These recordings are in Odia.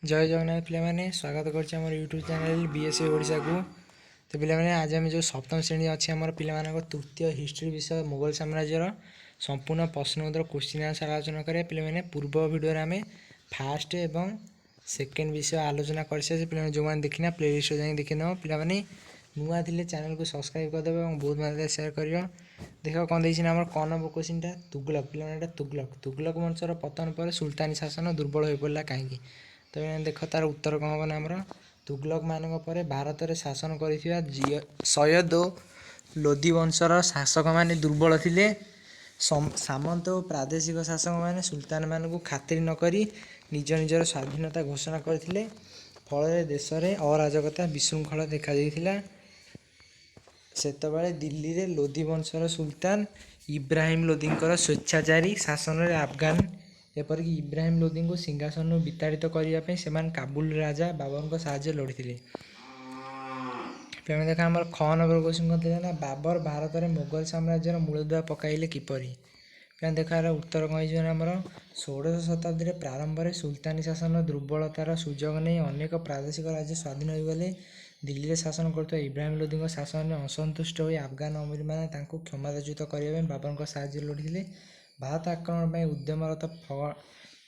जय जगन्नाथ पे स्वागत कर यूट्यूब चैनल बीएससी ओडिशा को। तो पे आज आम जो सप्तम श्रेणी अच्छी आम पे तृतीय हिस्ट्री विषय मुगल साम्राज्यर संपूर्ण प्रश्न उत्तर क्वेश्चन आंसर आलोचना करें। पे पूर्व भिडियो आम फास्ट एवं सेकेंड विषय आलोचना कर पे जो मैंने देखना प्लेलिस्ट जाए देखी नब पे नुआ थे चैनल को सब्सक्राइब करदे और बहुत मात्रा सेयार कर। देख कौन देखना आम क नंबर क्वेश्चन तुगलक पे तुगलक वंशर पतन पर सुल्तानी शासन दुर्बल हो पड़ा कहीं। तो देख तार उत्तर कौन हम आमर तुगलक मान भारत में शासन कर सैयद और लोदी वंशर शासक मैंने दुर्बल थे। सामंत और प्रादेशिक शासक मैंने सुल्तान मान खातिर नक निज निजर स्वाधीनता घोषणा करते। फल देश में अराजकता विशृंखला देखा सेतबेले दिल्ली रे लोधी वंशर सुल्तान इब्राहिम लोधी स्वेच्छाचारी शासन में अफगान एपरिक इब्राहिम लोधी को सिंहासन विताड़ित करने से काबुल राजा बाबर साहाଯ୍ୟ लड़ी। देखा आम ख नंबर क्वेश्चन कौन ना बाबर भारत में मुगल साम्राज्यर मूलदुआ पकाइले किपरि। देखार उत्तर कौन आमर 16 शताब्दी प्रारंभ में सुल्तानी शासन दुर्बलतार सुजोग नहीं अनेक प्रादेशिक राज्य स्वाधीन होगले। दिल्ली में शासन कर इब्राहिम लोधी शासन में असंतुष्ट हो अफगान अमीर मैंने क्षमताच्युत करने बाबर साहाଯ୍य लड़ी। भारत आक्रमण उद्यमरत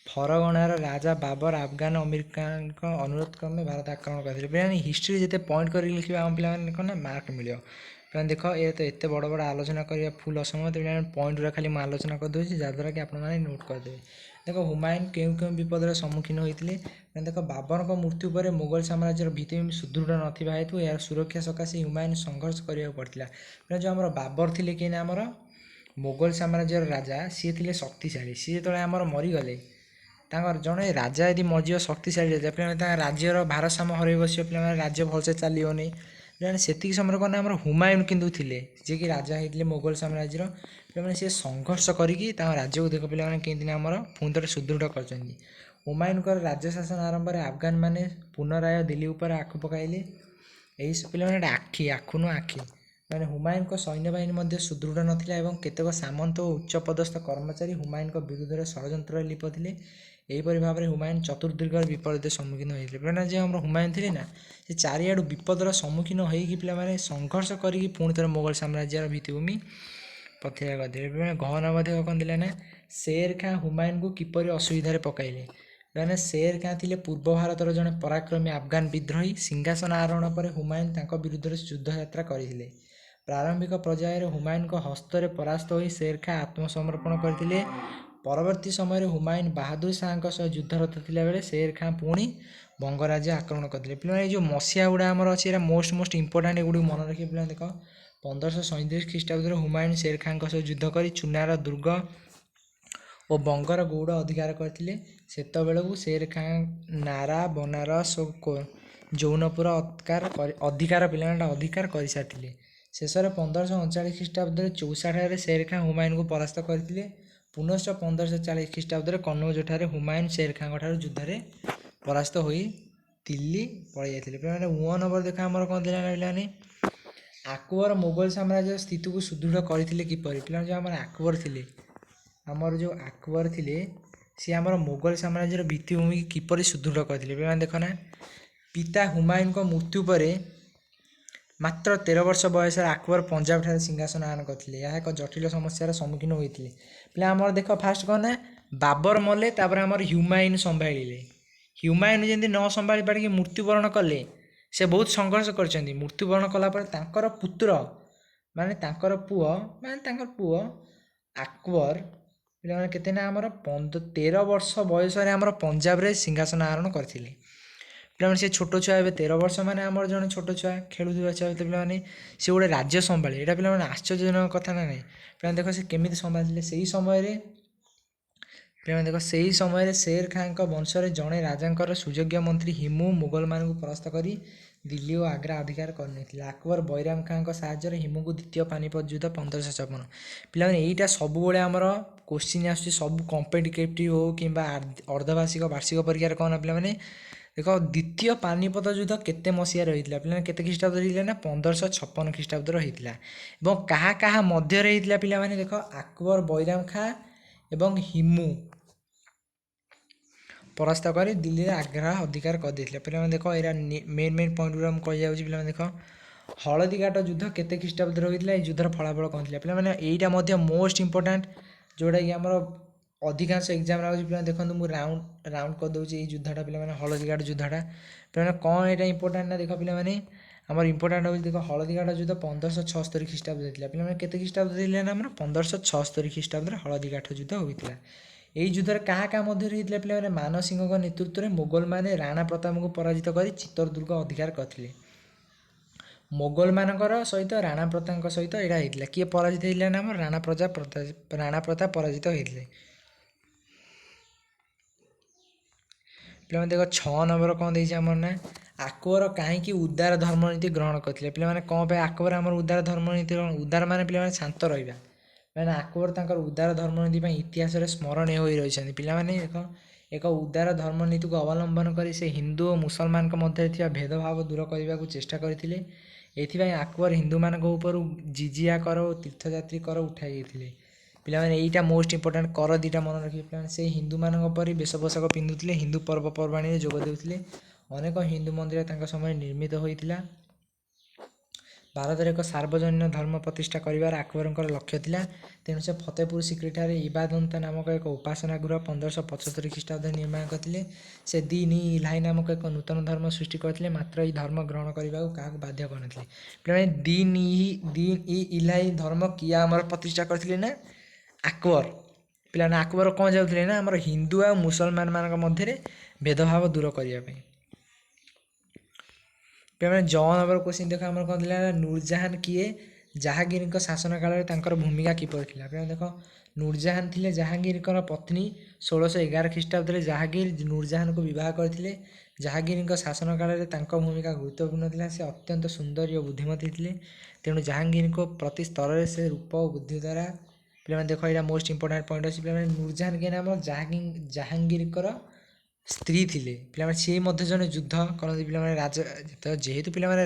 फरगणार राजा बाबर अफगान अमीर खान अनुरोध क्रमे भारत आक्रमण करते। हिस्ट्री जिते पॉइंट कर लिखे आम पे कौन मार्क मिले पे देख ये तो एत बड़ बड़ आलोचना करा फुल असमय पे पॉइंट गुरा खाली आलोचना करदे जहाँद्वारा कि आपने नोट करदे। देख हुमायून क्यों क्यों विपदर सम्मुखीन होते। देख बाबर मृत्यु पर मुगल साम्राज्यर भित्तिभूमि सुदृढ़ ना हेतु यार सुरक्षा सकाशे हुमायून संघर्ष करा पड़ता। जो आम बाबर थे कि आमर मुगल साम्राज्यर राजा सी थे शक्तिशाली सी जो आमर मरीगले जड़े राजा यदि मरीज शक्तिशाली राजा पे राज्यर भारसाम्य हर बस पे राज्य भलसे चलनी से समय कौन आम हुमायून कितु थे जी कि राजा होते मुगल साम्राज्यर पे सी संघर्ष करके राज्य को देख पे कहीं आमर पुणी थे सुदृढ़ कर। हुमायून राज्य शासन आरंभ में अफगान मैंने पुनराय दिल्ली उपर आखु पकाइले पे आखि आखु नु आखि मैंने हुमायून सैन्य बाहिनी सुदृढ़ नाला केतक सामंत और उच्च पदस्थ कर्मचारी हुमायून विरुद्ध में षड्यंत्र लिप थे। यहीपरि भाव में हुमायून चतुर्दीर्घ विपद सम्मुखीन होते पे जो हम हुमायून थे ना से चारिआडू विपदर सम्मुखीन होगी पे संघर्ष करके पुणी थे मुगल साम्राज्यर भित्तिभूमि पथेरा करते। घन मध्य कौन थे ना शेर खां हुमायून को किपर असुविधा पकाइले। मैंने शेर खां थे पूर्व भारतर जड़े पराक्रमी अफगान विद्रोही सिंहासन आरोहण पर हुमायून विरुद्ध में युद्ध यात्रा करते। प्रारंभिक पर्यायर हुमायून हस्तर परास्त हो शेर खां आत्मसमर्पण करते। परवर्ती समय हुमायून बहादुर शाह सह युद्धरत थिला बेले शेर खां पुणी बंगराज्य आक्रमण करते। पे जो मसीहा गुड़ा आमर अच्छी मोस्ट इंपोर्टाट एगुड़ी मन रखिए पे देख 1537 ख्रीष्टाब्द हुमायून शेर खां सह युद्ध कर चुनार दुर्ग और बंगर गौड़ अधिकार करते। सेतबेलू शेर खां नारा बनारस और जौनपुर अधिकार पे अधिकार कर सारी शेष में 1539 ख्रीष्टाब्द 64 शेर खां हुमायून को परास्त करते। पुनश्च 1540 ख्रीष्टाब्द कनौज ठारे हुमायून शेर खां युद्ध में परास्त हो दिल्ली पलि जाते। उ नंबर देखा आमर कौन थे अकबर मुगल साम्राज्य स्थिति को सुदृढ़ करते किपर। पे जो आम अकबर थे आमर जो अकबर थे सी आमर मुगल साम्राज्यर भित्तिभूमि किपर सुदृढ़ करते। पे देखना पिता हुमायून मृत्यु पर मात्र 13 वर्ष बयस अकबर पंजाब ठारे सिंहासन आरोहण करते। यह एक जटिल समस्यार सम्मुखीन होते। पे आमर देख फास्ट कौन ना बाबर मले आमर हुमायून संभाड़े। हुमायून जमी न संभाली पारिक मृत्युवरण कले से बहुत संघर्ष कर मृत्युवरण कलापर पुत्र माने पुओ अकबर केते ना आमर 13 वर्ष बयस आमर पंजाब रे सिंहासन आरोहण करते। पे से छोट छुआ ए 13 वर्ष मैंने आम जड़े छोट छुआ खेलुवा छुआ पे सी गोटे राज्य संभाले यहाँ पे आश्चर्यजनक कथा ना नहीं। पे देख से केमी संभाले से समय पे देख से समय शेर खां वंशर जड़े राजा सुयोग्य मंत्री हिमू मुगल मान परास्त कर दिल्ली और आग्रा अधिकार करते। अकबर बैराम खां साहाଯ୍य हिमू को द्वितीय पानीपत युद्ध 1556 पे यहीटा सब आमर क्वेश्चन आस सब कम्पिटिटिव हो कि अर्धवार्षिक वार्षिक परीक्षा कौन पे देख द्वितीय पानीपत युद्ध केते मसीह रही पे केते ख्रीष्टाब्द रही ना 1556 ख्रीष्टाब्द रही क्या क्या मध्य पे देख अकबर बैराम खां एवं हिमू ପରାସ୍ତ କରି ଦିଲ୍ଲୀରେ ଆଗ୍ରା ଅଧିକାର କରିଦେଇଥିଲେ। ପିଲାମାନେ ଦେଖ ଏଇଟା ମେନ୍ ପଏଣ୍ଟ ଗୁଡ଼ା ମୁଁ କହିଯାଉଛି। ପିଲାମାନେ ଦେଖ ହଳଦୀଘାଟ ଯୁଦ୍ଧ କେତେ ଖ୍ରୀଷ୍ଟାବ୍ଦରେ ହୋଇଥିଲା, ଏଇ ଯୁଦ୍ଧର ଫଳାଫଳ କ'ଣ ଥିଲା। ପିଲାମାନେ ଏଇଟା ମଧ୍ୟ ମୋଷ୍ଟ ଇମ୍ପୋର୍ଟାଣ୍ଟ, ଯେଉଁଟାକି ଆମର ଅଧିକାଂଶ ଏକ୍ଜାମ୍ ଆସୁଛି। ପିଲାମାନେ ଦେଖନ୍ତୁ ମୁଁ ରାଉଣ୍ଡ କରିଦେଉଛି ଏଇ ଯୁଦ୍ଧଟା। ପିଲାମାନେ ହଳଦୀଘାଟ ଯୁଦ୍ଧଟା ପିଲାମାନେ କ'ଣ ଏଇଟା ଇମ୍ପୋର୍ଟାଣ୍ଟ ନା, ଦେଖ ପିଲାମାନେ ଆମର ଇମ୍ପୋର୍ଟାଣ୍ଟ ହେଉଛି ଦେଖ ହଳଦୀଘାଟ ଯୁଦ୍ଧ 1576 ଖ୍ରୀଷ୍ଟାବ୍ଦରେ ଥିଲା। ପିଲାମାନେ କେତେ ଖ୍ରୀଷ୍ଟାବ୍ଦ ଥିଲା ନା ଆମର 1576 ଖ୍ରୀଷ୍ଟାବ୍ଦରେ ହଳଦୀଘାଟ ଯୁଦ୍ଧ ହୋଇଥିଲା। ଏହି ଯୁଦ୍ଧରେ କାହା ମଧ୍ୟରେ ହେଇଥିଲା ପିଲାମାନେ, ମାନସିଂହଙ୍କ ନେତୃତ୍ୱରେ ମୋଗଲମାନେ ରାଣା ପ୍ରତାପଙ୍କୁ ପରାଜିତ କରି ଚିତ୍ତୋରଦୁର୍ଗ ଅଧିକାର କରିଥିଲେ। ମୋଗଲମାନଙ୍କର ସହିତ ରାଣା ପ୍ରତାପଙ୍କ ସହିତ ଏଇଟା ହେଇଥିଲା। କିଏ ପରାଜିତ ହେଇଥିଲା ନା ଆମର ରାଣା ପ୍ରତାପ ପରାଜିତ ହେଇଥିଲେ। ପିଲାମାନେ ଦେଖ 6 ନମ୍ବର କ'ଣ ଦେଇଛି ଆମର ନା, ଆକବର କାହିଁକି ଉଦାର ଧର୍ମନୀତି ଗ୍ରହଣ କରିଥିଲେ। ପିଲାମାନେ କ'ଣ ପାଇଁ ଆକବର ଆମର ଉଦାର ଧର୍ମନୀତି ଉଦାର ମାନେ ପିଲାମାନେ ଶାନ୍ତ ରହିବା। ମାନେ ଆକବର ତାଙ୍କର ଉଦାର ଧର୍ମନୀତି ପାଇଁ ଇତିହାସରେ ସ୍ମରଣୀୟ ହୋଇ ରହିଛନ୍ତି। ପିଲାମାନେ ଏକ ଉଦାର ଧର୍ମନୀତିକୁ ଅବଲମ୍ବନ କରି ସେ ହିନ୍ଦୁ ଓ ମୁସଲମାନଙ୍କ ମଧ୍ୟରେ ଥିବା ଭେଦଭାବ ଦୂର କରିବାକୁ ଚେଷ୍ଟା କରିଥିଲେ। ଏଥିପାଇଁ ଆକବର ହିନ୍ଦୁମାନଙ୍କ ଉପରୁ ଜିଜିଆ କର ଓ ତୀର୍ଥଯାତ୍ରୀ କର ଉଠାଇ ଦେଇଥିଲେ। ପିଲାମାନେ ଏଇଟା ମୋଷ୍ଟ ଇମ୍ପୋର୍ଟାଣ୍ଟ, କର ଦୁଇଟା ମନେ ରଖିବେ। ପିଲାମାନେ ସେ ହିନ୍ଦୁମାନଙ୍କ ପରି ବେଶ ପୋଷାକ ପିନ୍ଧୁଥିଲେ, ହିନ୍ଦୁ ପର୍ବପର୍ବାଣୀରେ ଯୋଗ ଦେଉଥିଲେ। ଅନେକ ହିନ୍ଦୁ ମନ୍ଦିର ତାଙ୍କ ସମୟରେ ନିର୍ମିତ ହୋଇଥିଲା। ଭାରତରେ ଏକ ସାର୍ବଜନୀନ ଧର୍ମ ପ୍ରତିଷ୍ଠା କରିବାର ଆକବରଙ୍କର ଲକ୍ଷ୍ୟ ଥିଲା। ତେଣୁ ସେ ଫତେପୁର ସିକ୍ରିଠାରେ ଇବାଦନ୍ତ ନାମକ ଏକ ଉପାସନା ଗୃହ 1575 ଖ୍ରୀଷ୍ଟାବ୍ଦରେ ନିର୍ମାଣ କରିଥିଲେ। ସେ ଦିନ୍-ଇ-ଇଲାହି ନାମକ ଏକ ନୂତନ ଧର୍ମ ସୃଷ୍ଟି କରିଥିଲେ, ମାତ୍ର ଏହି ଧର୍ମ ଗ୍ରହଣ କରିବାକୁ କାହାକୁ ବାଧ୍ୟ କରିନଥିଲେ। ପିଲାମାନେ ଦିନ୍-ଇ-ଇଲାହି ଧର୍ମ କିଏ ଆମର ପ୍ରତିଷ୍ଠା କରିଥିଲେ ନା ଆକବର। ପିଲାମାନେ ଆକବର କ'ଣ ଯାଉଥିଲେ ନା ଆମର ହିନ୍ଦୁ ଆଉ ମୁସଲମାନମାନଙ୍କ ମଧ୍ୟରେ ଭେଦଭାବ ଦୂର କରିବା ପାଇଁ। ପିଲାମାନେ ନମ୍ବର କ୍ୱେଶ୍ଚିନ୍ ଦେଖ ଆମର କ'ଣ ଥିଲା ନା, ନୁରଜାହାନ କିଏ, ଜାହାଙ୍ଗୀରଙ୍କ ଶାସନ କାଳରେ ତାଙ୍କର ଭୂମିକା କିପରି ଥିଲା। ପିଲାମାନେ ଦେଖ ନୁରଜାହାନ ଥିଲେ ଜାହାଙ୍ଗୀରଙ୍କର ପତ୍ନୀ। 1611 ଖ୍ରୀଷ୍ଟାବ୍ଦରେ ଜାହାଙ୍ଗୀର ନୁରଜାହାନଙ୍କୁ ବିବାହ କରିଥିଲେ। ଜାହାଙ୍ଗୀରଙ୍କ ଶାସନ କାଳରେ ତାଙ୍କ ଭୂମିକା ଗୁରୁତ୍ୱପୂର୍ଣ୍ଣ ଥିଲା। ସେ ଅତ୍ୟନ୍ତ ସୁନ୍ଦରୀ ଓ ବୁଦ୍ଧିମତୀ ଥିଲେ। ତେଣୁ ଜାହାଙ୍ଗୀରଙ୍କ ପ୍ରତି ସ୍ତରରେ ସେ ରୂପ ଓ ବୁଦ୍ଧି ଦ୍ୱାରା, ପିଲାମାନେ ଦେଖ ଏଇଟା ମୋଷ୍ଟ ଇମ୍ପୋର୍ଟାଣ୍ଟ ପଏଣ୍ଟ ଅଛି। ପିଲାମାନେ ନୁରଜାହାନ କିଏ ନା ଆମର ଜାହାଙ୍ଗୀରଙ୍କର ସ୍ତ୍ରୀ ଥିଲେ। ପିଲାମାନେ ସିଏ ମଧ୍ୟ ଜଣେ ଯୁଦ୍ଧ କରନ୍ତି। ପିଲାମାନେ ରାଜା ଯେହେତୁ ପିଲାମାନେ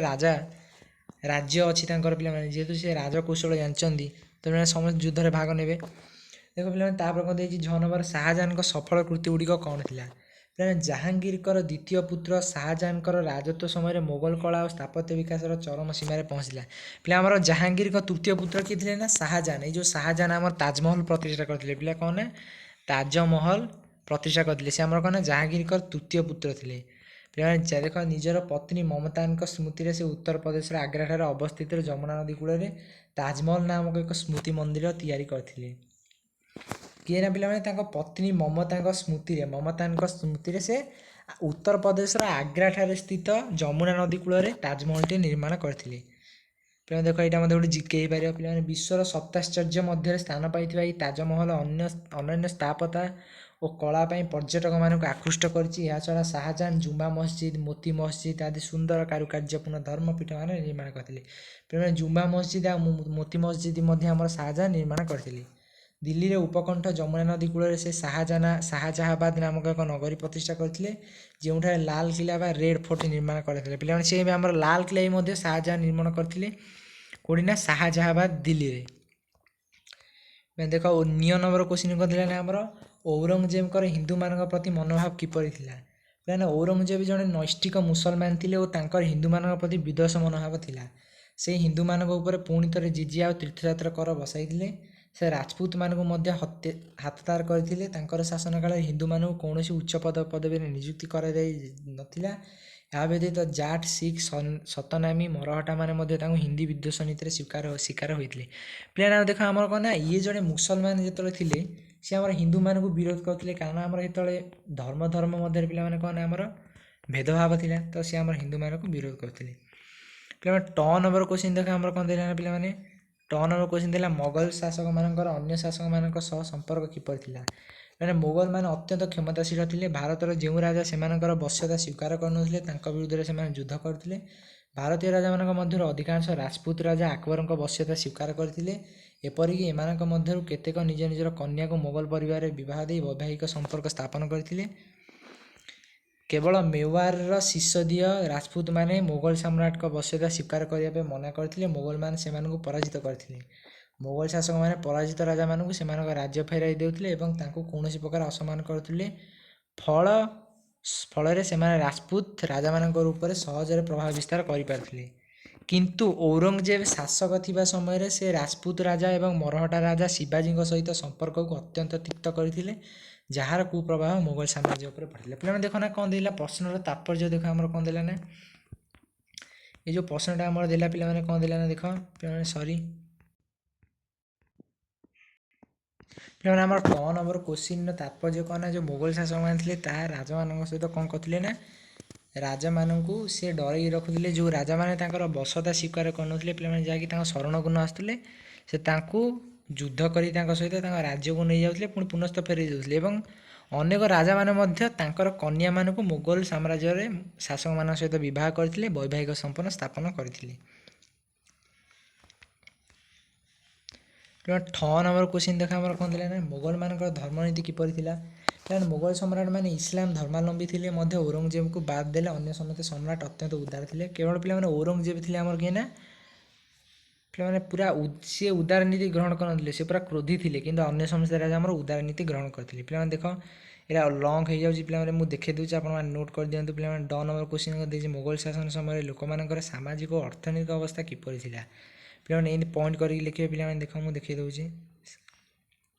ରାଜ୍ୟ ଅଛି ତାଙ୍କର, ପିଲାମାନେ ଯେହେତୁ ସେ ରାଜକୌଶଳ ଜାଣିଛନ୍ତି, ତେଣୁ ସମସ୍ତେ ଯୁଦ୍ଧରେ ଭାଗ ନେବେ। ଦେଖ ପିଲାମାନେ ତାପରେ କ'ଣ ଦେଇଛି 6 ନମ୍ବର, ଶାହାଜାହାନଙ୍କ ସଫଳ କୃତି ଗୁଡ଼ିକ କ'ଣ ଥିଲା। ପିଲାମାନେ ଜାହାଙ୍ଗୀରଙ୍କର ଦ୍ୱିତୀୟ ପୁତ୍ର ଶାହାଜାହାନଙ୍କର ରାଜତ୍ୱ ସମୟରେ ମୋଗଲ କଳା ଓ ସ୍ଥାପତ୍ୟ ବିକାଶର ଚରମ ସୀମାରେ ପହଞ୍ଚିଲା। ପିଲା ଆମର ଜାହାଙ୍ଗୀରଙ୍କ ତୃତୀୟ ପୁତ୍ର କିଏ ଥିଲେ ନା ଶାହାଜାହାନ। ଏଇ ଯେଉଁ ଶାହାଜାହାନ ଆମର ତାଜମହଲ ପ୍ରତିଷ୍ଠା କରିଥିଲେ। ପିଲା କ'ଣ ନା ତାଜମହଲ ପ୍ରତିଷ୍ଠା କରିଥିଲେ। ସେ ଆମର କ'ଣ ନା ଜାହାଙ୍ଗୀରଙ୍କର ତୃତୀୟ ପୁତ୍ର ଥିଲେ। ପିଲାମାନେ ଦେଖ ନିଜର ପତ୍ନୀ ମମତାଙ୍କ ସ୍ମୃତିରେ ସେ ଉତ୍ତରପ୍ରଦେଶର ଆଗ୍ରାଠାରେ ଅବସ୍ଥିତ ଯମୁନା ନଦୀ କୂଳରେ ତାଜମହଲ ନାମକ ଏକ ସ୍ମୃତି ମନ୍ଦିର ତିଆରି କରିଥିଲେ। କିଏ ନା ପିଲାମାନେ ତାଙ୍କ ପତ୍ନୀ ମମତାଙ୍କ ସ୍ମୃତିରେ ସେ ଉତ୍ତରପ୍ରଦେଶର ଆଗ୍ରାଠାରେ ସ୍ଥିତ ଯମୁନା ନଦୀ କୂଳରେ ତାଜମହଲଟି ନିର୍ମାଣ କରିଥିଲେ। ପିଲାମାନେ ଦେଖ ଏଇଟା ମଧ୍ୟ ଗୋଟେ ଜିକେ ହେଇପାରିବ। ପିଲାମାନେ ବିଶ୍ୱର ସପ୍ତାଶ୍ଚର୍ଯ୍ୟ ମଧ୍ୟରେ ସ୍ଥାନ ପାଇଥିବା ଏହି ତାଜମହଲ ଅନନ୍ୟ ସ୍ଥାପତ୍ୟ ଓ କଳା ପାଇଁ ପର୍ଯ୍ୟଟକମାନଙ୍କୁ ଆକୃଷ୍ଟ କରିଛି। ଏହାଛଡ଼ା ଶାହାଜାହାନ ଜୁମା ମସଜିଦ, ମୋତି ମସଜିଦ ଆଦି ସୁନ୍ଦର କାରୁକାର୍ଯ୍ୟପୂର୍ଣ୍ଣ ଧର୍ମପୀଠମାନ ନିର୍ମାଣ କରିଥିଲେ। ପିଲାମାନେ ଜୁମା ମସଜିଦ ଆଉ ମୋତି ମସଜିଦ ମଧ୍ୟ ଆମର ଶାହାଜାହାନ ନିର୍ମାଣ କରିଥିଲେ। ଦିଲ୍ଲୀର ଉପକଣ୍ଠ ଯମୁନା ନଦୀ କୂଳରେ ସେ ଶାହାଜାହାବାଦ ନାମକ ଏକ ନଗରୀ ପ୍ରତିଷ୍ଠା କରିଥିଲେ, ଯେଉଁଠାରେ ଲାଲକିଲ୍ଲା ବା ରେଡ୍ ଫୋର୍ଟ ନିର୍ମାଣ କରିଥିଲେ। ପିଲାମାନେ ସେ ଆମର ଲାଲକିଲ୍ଲା ମଧ୍ୟ ଶାହାଜାହାନ ନିର୍ମାଣ କରିଥିଲେ। କେଉଁଠି ନା ଶାହାଜାହାବାଦ ଦିଲ୍ଲୀରେ। ଦେଖ 9 ନମ୍ବର କ୍ୱେଶ୍ଚିନ୍ କ'ଣ ଥିଲା ନା ଆମର ଔରଙ୍ଗଜେବଙ୍କର ହିନ୍ଦୁମାନଙ୍କ ପ୍ରତି ମନୋଭାବ କିପରି ଥିଲା। ପିଲାମାନେ ଔରଙ୍ଗଜେବ ଜଣେ ନୈଷ୍ଠିକ ମୁସଲମାନ ଥିଲେ ଓ ତାଙ୍କର ହିନ୍ଦୁମାନଙ୍କ ପ୍ରତି ବିଦ୍ୱେଷ ମନୋଭାବ ଥିଲା। ସେ ହିନ୍ଦୁମାନଙ୍କ ଉପରେ ପୁଣି ଥରେ ଜିଜିଆ ଓ ତୀର୍ଥଯାତ୍ରା କର ବସାଇଥିଲେ। ସେ ରାଜପୁତମାନଙ୍କୁ ମଧ୍ୟ ହାତଦାର କରିଥିଲେ। ତାଙ୍କର ଶାସନ କାଳରେ ହିନ୍ଦୁମାନଙ୍କୁ କୌଣସି ଉଚ୍ଚ ପଦବୀରେ ନିଯୁକ୍ତି କରାଯାଇ ନଥିଲା। ଏହା ବ୍ୟତୀତ ଜାଟ୍, ଶିଖ୍, ସତନାମୀ, ମରହଟ୍ଟାମାନେ ମଧ୍ୟ ତାଙ୍କୁ ହିନ୍ଦୀ ବିଦ୍ୱେଷ ନୀତିରେ ଶିକାର ହୋଇଥିଲେ। ପିଲାମାନେ ଦେଖ ଆମର କ'ଣ ନା ଇଏ ଜଣେ ମୁସଲମାନ ଯେତେବେଳେ ଥିଲେ, ସେ ଆମର ହିନ୍ଦୁମାନଙ୍କୁ ବିରୋଧ କରୁଥିଲେ, କାରଣ ଆମର ଯେତେବେଳେ ଧର୍ମ ମଧ୍ୟରେ ପିଲାମାନେ କ'ଣ ନା ଆମର ଭେଦଭାବ ଥିଲା, ତ ସେ ଆମର ହିନ୍ଦୁମାନଙ୍କୁ ବିରୋଧ କରୁଥିଲେ। ପିଲାମାନେ 10 ନମ୍ବର କ୍ୱେଶ୍ଚିନ୍ ଦେଖ ଆମର କ'ଣ ଥିଲା ନା ପିଲାମାନେ 10 ନମ୍ବର କ୍ୱେଶ୍ଚିନ୍ ଥିଲା ମୋଗଲ ଶାସକମାନଙ୍କର ଅନ୍ୟ ଶାସକମାନଙ୍କ ସହ ସମ୍ପର୍କ କିପରି ଥିଲା। ମାନେ ମୋଗଲମାନେ ଅତ୍ୟନ୍ତ କ୍ଷମତାଶୀଳ ଥିଲେ। ଭାରତର ଯେଉଁ ରାଜା ସେମାନଙ୍କର ବଶ୍ୟତା ସ୍ୱୀକାର କରୁନଥିଲେ ତାଙ୍କ ବିରୁଦ୍ଧରେ ସେମାନେ ଯୁଦ୍ଧ କରୁଥିଲେ। ଭାରତୀୟ ରାଜାମାନଙ୍କ ମଧ୍ୟରୁ ଅଧିକାଂଶ ରାଜପୁତ ରାଜା ଆକବରଙ୍କ ବଶ୍ୟତା ସ୍ୱୀକାର କରିଥିଲେ। ଏପରିକି ଏମାନଙ୍କ ମଧ୍ୟରୁ କେତେକ ନିଜର କନ୍ୟାକୁ ମୋଗଲ ପରିବାରରେ ବିବାହ ଦେଇ ବୈବାହିକ ସମ୍ପର୍କ ସ୍ଥାପନ କରିଥିଲେ। କେବଳ ମେୱାରର ସିସୋଦିୟ ରାଜପୁତମାନେ ମୋଗଲ ସମ୍ରାଟଙ୍କ ବଶ୍ୟତା ସ୍ୱୀକାର କରିବା ପାଇଁ ମନା କରିଥିଲେ। ମୋଗଲମାନେ ସେମାନଙ୍କୁ ପରାଜିତ କରିଥିଲେ। ମୋଗଲ ଶାସକମାନେ ପରାଜିତ ରାଜାମାନଙ୍କୁ ସେମାନଙ୍କ ରାଜ୍ୟ ଫେରାଇ ଦେଉଥିଲେ ଏବଂ ତାଙ୍କୁ କୌଣସି ପ୍ରକାର ଅସମ୍ମାନ କରୁଥିଲେ। ଫଳ ଫଳରେ ସେମାନେ ରାଜପୁତ ରାଜାମାନଙ୍କ ଉପରେ ସହଜରେ ପ୍ରଭାବ ବିସ୍ତାର କରିପାରିଥିଲେ। କିନ୍ତୁ ଔରଙ୍ଗଜେବ ଶାସକ ଥିବା ସମୟରେ ସେ ରାଜପୁତ ରାଜା ଏବଂ ମରହଟା ରାଜା ଶିବାଜୀଙ୍କ ସହିତ ସମ୍ପର୍କକୁ ଅତ୍ୟନ୍ତ ତିକ୍ତ କରିଥିଲେ, ଯାହାର କୁପ୍ରଭାବ ମୋଗଲ ସାମ୍ରାଜ୍ୟ ଉପରେ ପଡ଼ିଥିଲା। ପିଲାମାନେ ଦେଖ ନା କ'ଣ ଦେଲା ପ୍ରଶ୍ନର ତାତ୍ପର୍ଯ୍ୟ ଦେଖ ଆମର କ'ଣ ଦେଲା ନା ଏ ଯେଉଁ ପ୍ରଶ୍ନଟା ଆମର ଦେଲା ପିଲାମାନେ କ'ଣ ଦେଲା ନା ଦେଖ ପିଲାମାନେ ପିଲାମାନେ ଆମର କ ନମ୍ବର କୋଶ୍ଚିନ୍ର ତାତ୍ପର୍ଯ୍ୟ କ'ଣ ନା ଯେଉଁ ମୋଗଲ ଶାସକମାନେ ଥିଲେ ତାହା ରାଜାମାନଙ୍କ ସହିତ କ'ଣ କରୁଥିଲେ ନା ରାଜାମାନଙ୍କୁ ସେ ଡରେଇ ରଖୁଥିଲେ। ଯେଉଁ ରାଜାମାନେ ତାଙ୍କର ବସତା ସ୍ୱୀକାର କରୁନଥିଲେ ପିଲାମାନେ ଯାହାକି ତାଙ୍କ ଶରଣକୁ ନ ଆସୁଥିଲେ ସେ ତାଙ୍କୁ ଯୁଦ୍ଧ କରି ତାଙ୍କ ସହିତ ତାଙ୍କ ରାଜ୍ୟକୁ ନେଇଯାଉଥିଲେ, ପୁଣି ପୁନଃସ୍ଥ ଫେରାଇ ଦେଉଥିଲେ ଏବଂ ଅନେକ ରାଜାମାନେ ମଧ୍ୟ ତାଙ୍କର କନ୍ୟାମାନଙ୍କୁ ମୋଗଲ ସାମ୍ରାଜ୍ୟରେ ଶାସକମାନଙ୍କ ସହିତ ବିବାହ କରିଥିଲେ, ବୈବାହିକ ସମ୍ପର୍କ ସ୍ଥାପନ କରିଥିଲେ। ଠ ନମ୍ବର କୋଶ୍ଚିନ୍ ଦେଖ ଆମର କ'ଣ ଥିଲା ନା ମୋଗଲମାନଙ୍କର ଧର୍ମନୀତି କିପରି ଥିଲା। କାରଣ ମୋଗଲ ସମ୍ରାଟମାନେ ଇସଲାମ ଧର୍ମାବଲମ୍ବୀ ଥିଲେ ମଧ୍ୟ ଔରଙ୍ଗଜେବଙ୍କୁ ବାଦ ଦେଲେ ଅନ୍ୟ ସମସ୍ତ ସମ୍ରାଟ ଅତ୍ୟନ୍ତ ଉଦାର ଥିଲେ। କେବଳ ପିଲାମାନେ ଔରଙ୍ଗଜେବ ଥିଲେ ଆମର କିଏ ନା ପିଲାମାନେ ପୁରା ସିଏ ଉଦାର ନୀତି ଗ୍ରହଣ କରିନଥିଲେ, ସେ ପୁରା କ୍ରୋଧୀ ଥିଲେ, କିନ୍ତୁ ଅନ୍ୟ ସମସ୍ତ ରାଜା ଆମର ଉଦାର ନୀତି ଗ୍ରହଣ କରିଥିଲେ। ପିଲାମାନେ ଦେଖ ଏଇଟା ଲଙ୍ଗ ହେଇଯାଉଛି, ପିଲାମାନେ ମୁଁ ଦେଖାଇ ଦେଉଛି ଆପଣମାନେ ନୋଟ୍ କରିଦିଅନ୍ତୁ। ପିଲାମାନେ ଡ ନମ୍ବର କୋଶ୍ଚିନ୍ ଦେଇଛି ମୋଗଲ ଶାସନ ସମୟରେ ଲୋକମାନଙ୍କର ସାମାଜିକ ଓ ଅର୍ଥନୈତିକ ଅବସ୍ଥା କିପରି ଥିଲା। ପିଲାମାନେ ଏମିତି ପଏଣ୍ଟ କରିକି ଲେଖିବେ। ପିଲାମାନେ ଦେଖ ମୁଁ ଦେଖାଇ ଦେଉଛି।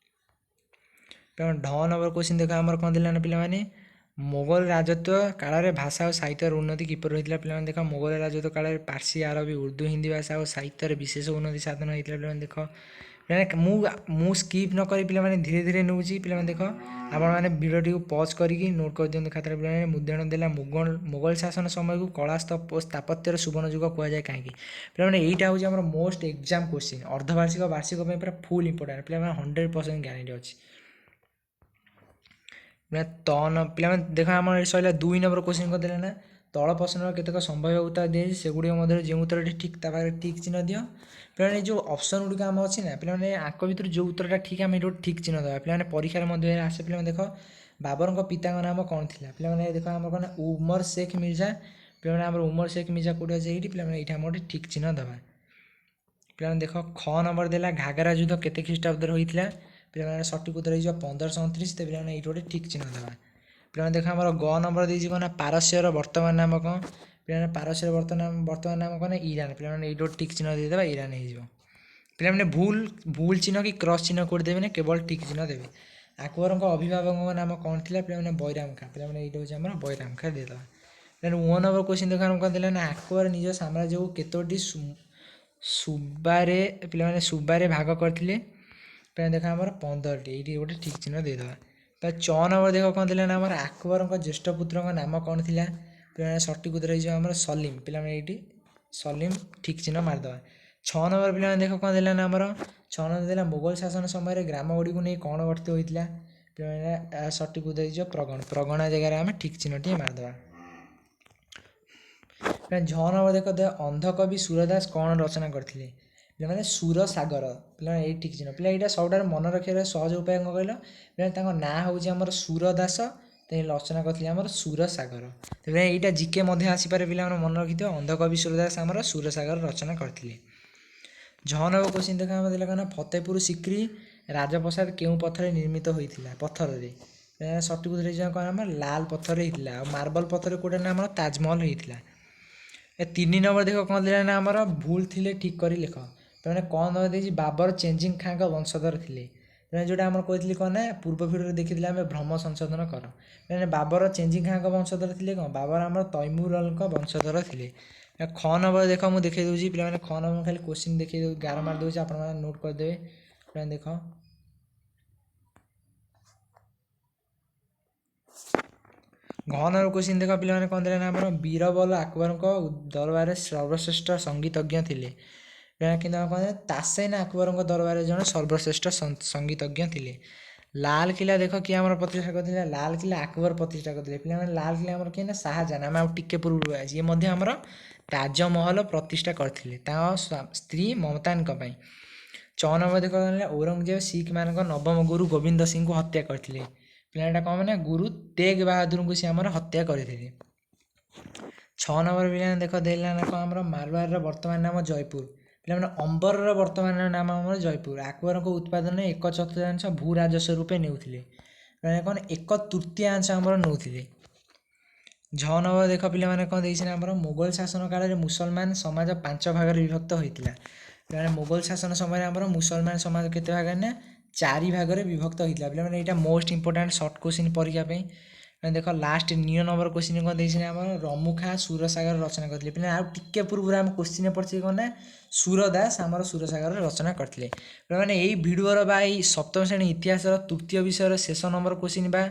ପିଲାମାନେ ଢ ନମ୍ବର କୋଶ୍ଚିନ୍ ଦେଖ ଆମର କ'ଣ ଥିଲା ନା ପିଲାମାନେ ମୋଗଲ ରାଜତ୍ୱ କାଳରେ ଭାଷା ଓ ସାହିତ୍ୟର ଉନ୍ନତି କିପରି ହୋଇଥିଲା। ପିଲାମାନେ ଦେଖ ମୋଗଲ ରାଜତ୍ୱ କାଳରେ ପାର୍ସୀ, ଆରବୀ, ଉର୍ଦ୍ଦୁ, ହିନ୍ଦୀ ଭାଷା ଓ ସାହିତ୍ୟରେ ବିଶେଷ ଉନ୍ନତି ସାଧନ ହୋଇଥିଲା। ପିଲାମାନେ ଦେଖ ପିଲାମାନେ ମୁଁ ସ୍କିପ୍ ନ କରି ପିଲାମାନେ ଧୀରେ ଧୀରେ ନେଉଛି। ପିଲାମାନେ ଦେଖ ଆପଣମାନେ ଭିଡ଼ିଓଟିକୁ ପଜ୍ କରିକି ନୋଟ୍ କରିଦିଅନ୍ତୁ ଖାତାରେ। ପିଲାମାନେ ମୁଦ୍ରଣ ଦେଲା ମୋଗଲ ଶାସନ ସମୟକୁ କଳା ସ୍ଥାପତ୍ୟର ସୁବର୍ଣ୍ଣ ଯୁଗ କୁହାଯାଏ କାହିଁକି। ପିଲାମାନେ ଏଇଟା ହେଉଛି ଆମର ମୋଷ୍ଟ ଏକ୍ଜାମ୍ କୋଶ୍ଚିନ୍, ଅର୍ଦ୍ଧବାର୍ଷିକ ବାର୍ଷିକ ପାଇଁ ପୁରା ଫୁଲ୍ ଇମ୍ପୋର୍ଟାଣ୍ଟ। ପିଲାମାନେ 100% ଗ୍ୟାରେଣ୍ଟି ଅଛି। ପିଲାମାନେ ଦେଖ ଆମର ଏଠି ସରିଲା 2 ନମ୍ବର କୋଶ୍ଚିନ୍ କ'ଣ ଦେଲା ନା ତଳ ପ୍ରଶ୍ନର କେତେକ ସମ୍ଭାବ୍ୟ ଉତ୍ତର ଦିଆଯାଇଛି, ସେଗୁଡ଼ିକ ମଧ୍ୟରେ ଯେଉଁ ଉତ୍ତରଟି ଠିକ୍ ତା ପାଖରେ ଠିକ୍ ଚିହ୍ନ ଦିଅ। ପିଲାମାନେ ଯେଉଁ ଅପସନ୍ ଗୁଡ଼ିକ ଆମ ଅଛି ନା ପିଲାମାନେ ଆଙ୍କ ଭିତରୁ ଯେଉଁ ଉତ୍ତରଟା ଠିକ୍ ଆମେ ଏଠି ଗୋଟେ ଠିକ୍ ଚିହ୍ନ ଦେବା। ପିଲାମାନେ ପରୀକ୍ଷାରେ ମଧ୍ୟ ଆସେ। ପିଲାମାନେ ଦେଖ ବାବରଙ୍କ ପିତାଙ୍କ ନାମ କ'ଣ ଥିଲା। ପିଲାମାନେ ଦେଖ ଆମର କ'ଣ ଉମର ଶେଖ ମିର୍ଜା। ପିଲାମାନେ ଆମର ଉମର ଶେଖ ମିର୍ଜା କେଉଁଠି ଅଛି ଏଇଠି। ପିଲାମାନେ ଏଇଠି ଆମର ଗୋଟେ ଠିକ୍ ଚିହ୍ନ ଦେବା। ପିଲାମାନେ ଦେଖ ଖ ନମ୍ବର ଦେଲା ଘାଗରା ଯୁଦ୍ଧ କେତେ ଖ୍ରୀଷ୍ଟାବ୍ଦରେ ହୋଇଥିଲା। ପିଲାମାନେ ସଠିକ୍ ଉତ୍ତର ହେଇଯିବ 1529। ତ ପିଲାମାନେ ଏଇଠି ଗୋଟେ ଠିକ୍ ଚିହ୍ନ ଦେବା। ପିଲାମାନେ ଦେଖ ଆମର ଗ ନମ୍ବର ଦେଇଛି କ'ଣ ନା ପାରସ୍ୟର ବର୍ତ୍ତମାନ ନାମ କ'ଣ। ପିଲାମାନେ ପାରସ୍ୟର ବର୍ତ୍ତମାନ ନାମ କ'ଣ ନା ଇରାନ। ପିଲାମାନେ ଏଇଠି ଗୋଟେ ଠିକ୍ ଚିହ୍ନ ଦେଇଦେବା, ଇରାନ ହେଇଯିବ। ପିଲାମାନେ ଭୁଲ ଚିହ୍ନ କି କ୍ରସ୍ ଚିହ୍ନ କେଉଁଠି ଦେବେନି, କେବଳ ଠିକ୍ ଚିହ୍ନ ଦେବେ। ଆକବରଙ୍କ ଅଭିଭାବକଙ୍କ ନାମ କ'ଣ ଥିଲା। ପିଲାମାନେ ବୈରାମ ଖାଁ। ପିଲାମାନେ ଏଇଟା ହେଉଛି ଆମର ବୈରାମ ଖାଁ ଦେଇଦେବା। ପିଲାମାନେ 1 ନମ୍ବର କୋଶ୍ଚିନ୍ ଦେଖ ଆମର କ'ଣ ଥିଲା ନା ଆକବର ନିଜ ସାମ୍ରାଜ୍ୟକୁ କେତୋଟି ସୁବାରେ ଭାଗ କରିଥିଲେ। ପିଲାମାନେ ଦେଖ ଆମର 15ଟି। ଏଇଠି ଗୋଟେ ଠିକ୍ ଚିହ୍ନ ଦେଇଦେବା। ତ 6 ନମ୍ବର ଦେଖ କ'ଣ ଥିଲା ନା ଆମର ଆକବରଙ୍କ ଜ୍ୟେଷ୍ଠ ପୁତ୍ରଙ୍କ ନାମ କ'ଣ ଥିଲା। ପିଲାମାନେ ସଠିକ୍ ଉତ୍ତର ହେଇଯିବ ଆମର ସଲିମ। ପିଲାମାନେ ଏଇଠି ସଲିମ ଠିକ୍ ଚିହ୍ନ ମାରିଦେବା। 6 ନମ୍ବର ପିଲାମାନେ ଦେଖ କ'ଣ ଥିଲା ନା ଆମର 6 ନମ୍ବର ଥିଲା ମୋଗଲ ଶାସନ ସମୟରେ ଗ୍ରାମ ଗୁଡ଼ିକୁ ନେଇ କ'ଣ ଗଠିତ ହୋଇଥିଲା। ପିଲାମାନେ ସଠିକ୍ ଉତ୍ତର ହେଇଯିବ ପ୍ରଗଣା ଜାଗାରେ ଆମେ ଠିକ୍ ଚିହ୍ନଟିଏ ମାରିଦେବା। ଝ ନମ୍ବର ଦେଖ ଅନ୍ଧକବି ସୁରଦାସ କ'ଣ ରଚନା କରିଥିଲେ। ପିଲାମାନେ ସୁରସାଗର। ପିଲାମାନେ ଏଇ ଠିକ୍ ଚିହ୍ନ। ପିଲା ଏଇଟା ସବୁଠାରୁ ମନେ ରଖିବାର ସହଜ ଉପାୟ କ'ଣ କହିଲ। ପିଲାମାନେ ତାଙ୍କ ନାଁ ହେଉଛି ଆମର ସୁରଦାସ, ରଚନା କରିଥିଲେ ଆମର ସୁରସାଗର। ତେବେ ଏଇଟା ଜିକେ ମଧ୍ୟ ଆସିପାରେ। ପିଲାମାନେ ମନେ ରଖିଥିବ ଅନ୍ଧକବି ସୁରଦାସ ଆମର ସୁରସାଗର ରଚନା କରିଥିଲେ। ଝ ନମ୍ବର କୋଶ୍ଚିନ୍ ଦେଖ ଆମର ଦେଲା କ'ଣ ନା ଫତେପୁର ସିକ୍ରି ରାଜପ୍ରସାଦ କେଉଁ ପଥରରେ ନିର୍ମିତ ହୋଇଥିଲା। ପଥରରେ ସଠିକ୍ ଉତ୍ତର ହେଇଯିବ କ'ଣ ଆମର ଲାଲ ପଥରରେ ହେଇଥିଲା। ଆଉ ମାର୍ବଲ ପଥରରେ କେଉଁଟା ନା ଆମର ତାଜମହଲ ହେଇଥିଲା। 3 ନମ୍ବର ଦେଖ କ'ଣ ଥିଲା ନା ଆମର ଭୁଲ ଥିଲେ ଠିକ୍ କରି ଲେଖ। ପିଲାମାନେ କ'ଣ ନମ୍ବର ଦେଇଛି ବାବର ଚେଞ୍ଜିଂ ଖାଁଙ୍କ ବଂଶଧର ଥିଲେ। ପିଲାମାନେ ଯେଉଁଟା ଆମର କହିଥିଲି କ'ଣ ନା ପୂର୍ବ ଭିଡ଼ିଓରେ ଦେଖିଥିଲେ ଆମେ ଭ୍ରମ ସଂଶୋଧନ କର। ପିଲାମାନେ ବାବର ଚେଞ୍ଜିଂ ଖାଁଙ୍କ ବଂଶଧର ଥିଲେ କ'ଣ ବାବର ଆମର ତୈମୁରଲଙ୍କ ବଂଶଧର ଥିଲେ। ଖ ନମ୍ବର ଦେଖ ମୁଁ ଦେଖାଇ ଦେଉଛି। ପିଲାମାନେ ଖ ନମ୍ବର ଖାଲି କୋଶ୍ଚିନ୍ ଦେଖାଇ ଦେଉଛି, ଗାର ମାରି ଦେଉଛି, ଆପଣମାନେ ନୋଟ୍ କରିଦେବେ। ପିଲାମାନେ ଦେଖ ଘ ନମ୍ବର କୋଶ୍ଚିନ୍ ଦେଖ ପିଲାମାନେ କ'ଣ ଥିଲା ନା ଆମର ବୀରବଲ ଆକବରଙ୍କ ଦରବାରରେ ସର୍ବଶ୍ରେଷ୍ଠ ସଙ୍ଗୀତଜ୍ଞ ଥିଲେ। କିନ୍ତୁ ଆମେ କ'ଣ ତାସେନ ଆକବରଙ୍କ ଦରବାରରେ ଜଣେ ସର୍ବଶ୍ରେଷ୍ଠ ସଙ୍ଗୀତଜ୍ଞ ଥିଲେ। ଲାଲକିଲ୍ଲା ଦେଖ କିଏ ଆମର ପ୍ରତିଷ୍ଠା କରିଥିଲେ। ଲାଲକିଲ୍ଲା ଆକବର ପ୍ରତିଷ୍ଠା କରିଥିଲେ। ପିଲାମାନେ ଲାଲକିଲ୍ଲା ଆମର କିଏ ନା ଶାହାଜାହାନ। ଆମେ ଆଉ ଟିକେ ପୂର୍ବରୁ ଆସି ଇଏ ମଧ୍ୟ ଆମର ତାଜମହଲ ପ୍ରତିଷ୍ଠା କରିଥିଲେ ତାଙ୍କ ସ୍ତ୍ରୀ ମମତାଜଙ୍କ ପାଇଁ। 6 ନମ୍ବର ଦେଖ ଔରଙ୍ଗଜେବ ଶିଖମାନଙ୍କ ନବମ ଗୁରୁ ଗୋବିନ୍ଦ ସିଂଙ୍କୁ ହତ୍ୟା କରିଥିଲେ। ପିଲାଟା କ'ଣ ମାନେ ଗୁରୁ ତେଗ ବାହାଦୁରଙ୍କୁ ସେ ଆମର ହତ୍ୟା କରିଥିଲେ। 6 ନମ୍ବର ପିଲାମାନେ ଦେଖ ଦେଲା ନା କ'ଣ ଆମର ମାରୱାରର ବର୍ତ୍ତମାନ ନାମ ଜୟପୁର। ପିଲାମାନେ ଅମ୍ବରର ବର୍ତ୍ତମାନ ନାମ ଆମର ଜୟପୁର। ଆକବରଙ୍କ ଉତ୍ପାଦନରେ 1/4 ଭୂ ରାଜସ୍ୱ ରୂପେ ନେଉଥିଲେ। ପିଲାମାନେ କ'ଣ 1/3 ଆମର ନେଉଥିଲେ। ଝ ନମ୍ବର ଦେଖ ପିଲାମାନେ କ'ଣ ଦେଇଛି ନା ଆମର ମୋଗଲ ଶାସନ କାଳରେ ମୁସଲମାନ ସମାଜ 5 ଭାଗରେ ବିଭକ୍ତ ହୋଇଥିଲା। ପିଲାମାନେ ମୋଗଲ ଶାସନ ସମୟରେ ଆମର ମୁସଲମାନ ସମାଜ କେତେ ଭାଗରେ ନା 4 ଭାଗରେ ବିଭକ୍ତ ହୋଇଥିଲା। ପିଲାମାନେ ଏଇଟା ମୋଷ୍ଟ ଇମ୍ପୋର୍ଟାଣ୍ଟ ସର୍ଟ କୋଶ୍ଚିନ୍ ପରୀକ୍ଷା ପାଇଁ। ଦେଖ ଲାଷ୍ଟ 9 ନମ୍ବର କୋଶ୍ଚିନ୍ କ'ଣ ଦେଇଛି ନା ଆମର ରମୁଖା ସୁରସାଗର ରଚନା କରିଥିଲେ। ପିଲା ଆଉ ଟିକେ ପୂର୍ବରୁ ଆମେ କୋଶ୍ଚିନ୍ ପଢ଼ିଛେ କ'ଣ ନା ସୁରଦାସ ଆମର ସୁରସାଗର ରଚନା କରିଥିଲେ। ପିଲାମାନେ ଏଇ ଭିଡ଼ିଓର ବା ଏଇ ସପ୍ତମ ଶ୍ରେଣୀ ଇତିହାସର ତୃତୀୟ ବିଷୟର ଶେଷ ନମ୍ବର କୋଶ୍ଚିନ୍ ବା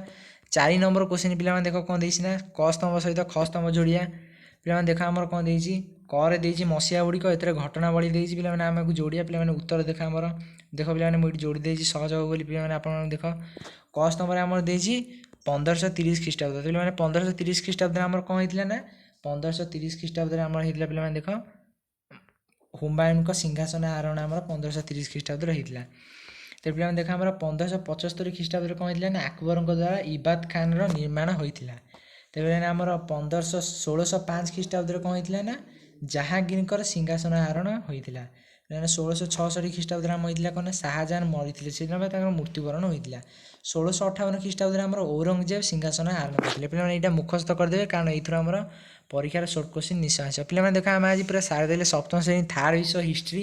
4 ନମ୍ବର କୋଶ୍ଚିନ୍ ପିଲାମାନେ ଦେଖ କ'ଣ ଦେଇଛି ନା କ ସ୍ତମ୍ଭ ସହିତ ଖ ସ୍ତମ୍ଭ ଯୋଡ଼ିଆ। ପିଲାମାନେ ଦେଖ ଆମର କ'ଣ ଦେଇଛି କରେ ଦେଇଛି ମସିହା ଗୁଡ଼ିକ, ଏଥିରେ ଘଟଣାବଳୀ ଦେଇଛି। ପିଲାମାନେ ଆମକୁ ଯୋଡ଼ିଆ। ପିଲାମାନେ ଉତ୍ତର ଦେଖ ଆମର ଦେଖ ପିଲାମାନେ ମୁଁ ଏଠି ଯୋଡ଼ି ଦେଇଛି ସହଜ ହେବ ବୋଲି। ପିଲାମାନେ ଆପଣ ଦେଖ କ ସ୍ତମ୍ଭରେ ଆମର ଦେଇଛି 1530 ଖ୍ରୀଷ୍ଟାବ୍ଦ। ପିଲାମାନେ 1530 ଖ୍ରୀଷ୍ଟାବ୍ଦରେ ଆମର କ'ଣ ହେଇଥିଲା ନା 1530 ଖ୍ରୀଷ୍ଟାବ୍ଦରେ ଆମର ହେଇଥିଲା ପିଲାମାନେ ଦେଖ ହୁମାୟୁନଙ୍କ ସିଂହାସନ ଆରୋହଣ ଆମର 1530 ଖ୍ରୀଷ୍ଟାବ୍ଦରେ ହେଇଥିଲା। ତ ପିଲାମାନେ ଦେଖ ଆମର 1575 ଖ୍ରୀଷ୍ଟାବ୍ଦରେ କ'ଣ ହେଇଥିଲା ନା ଆକବରଙ୍କ ଦ୍ୱାରା ଇବାଦ ଖାନର ନିର୍ମାଣ ହୋଇଥିଲା। ତେବେ ଆମର 1605 ଖ୍ରୀଷ୍ଟାବ୍ଦରେ କ'ଣ ହେଇଥିଲା ନା ଜାହାଙ୍ଗୀରଙ୍କର ସିଂହାସନ ଆରୋହଣ ହୋଇଥିଲା। 1666 ଖ୍ରୀଷ୍ଟାବ୍ଦରେ ଆମର ହେଇଥିଲା କ'ଣ ନା ଶାହାଜାହାନ ମରିଥିଲେ, ସେଥିପାଇଁ ତାଙ୍କର ମୃତ୍ୟୁବରଣ ହୋଇଥିଲା। 1658 ଖ୍ରୀଷ୍ଟାବ୍ଦରେ ଆମର ଔରଙ୍ଗଜେବ ସିଂହାସନ ଆରୋହଣ କରିଥିଲେ। ପିଲାମାନେ ଏଇଟା ମୁଖସ୍ଥ କରିଦେବେ କାରଣ ଏଇଥିରୁ ଆମର ପରୀକ୍ଷାର ସର୍ଟ କୋଶ୍ଚିନ୍ ନିଶ୍ଚୟ ଆସିବ। ପିଲାମାନେ ଦେଖ ଆମେ ଆଜି ପୁରା ସାରିଦେଲେ ସପ୍ତମ ଶ୍ରେଣୀ ଥାର୍ଡ଼ ବିଷୟ ହିଷ୍ଟ୍ରି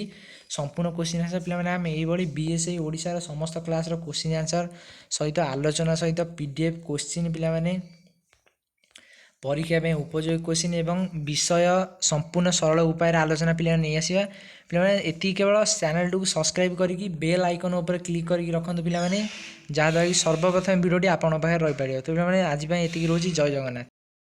ସମ୍ପୂର୍ଣ୍ଣ କୋଶ୍ଚିନ୍ ଆସିବ। ପିଲାମାନେ ଆମେ ଏଇଭଳି ବିଏସ୍ଆଇ ଓଡ଼ିଶାର ସମସ୍ତ କ୍ଲାସ୍ର କୋଶ୍ଚିନ୍ ଆନ୍ସର୍ ସହିତ ଆଲୋଚନା ସହିତ PDF କୋଶ୍ଚିନ୍ ପିଲାମାନେ ପରୀକ୍ଷା ପାଇଁ ଉପଯୋଗୀ କୋଶ୍ଚିନ୍ ଏବଂ ବିଷୟ ସମ୍ପୂର୍ଣ୍ଣ ସରଳ ଉପାୟରେ ଆଲୋଚନା ପିଲାମାନେ ନେଇ ଆସିବା। ପିଲାମାନେ ଏତିକି କେବଳ ଚ୍ୟାନେଲଟିକୁ ସବସ୍କ୍ରାଇବ୍ କରିକି ବେଲ୍ ଆଇକନ୍ ଉପରେ କ୍ଲିକ୍ କରିକି ରଖନ୍ତୁ ପିଲାମାନେ, ଯାହାଦ୍ୱାରା କି ସର୍ବପ୍ରଥମେ ଭିଡ଼ିଓଟି ଆପଣଙ୍କ ପାଖରେ ରହିପାରିବ। ତ ପିଲାମାନେ ଆଜି ପାଇଁ ଏତିକି ରହୁଛି। ଜୟ ଜଗନ୍ନାଥ।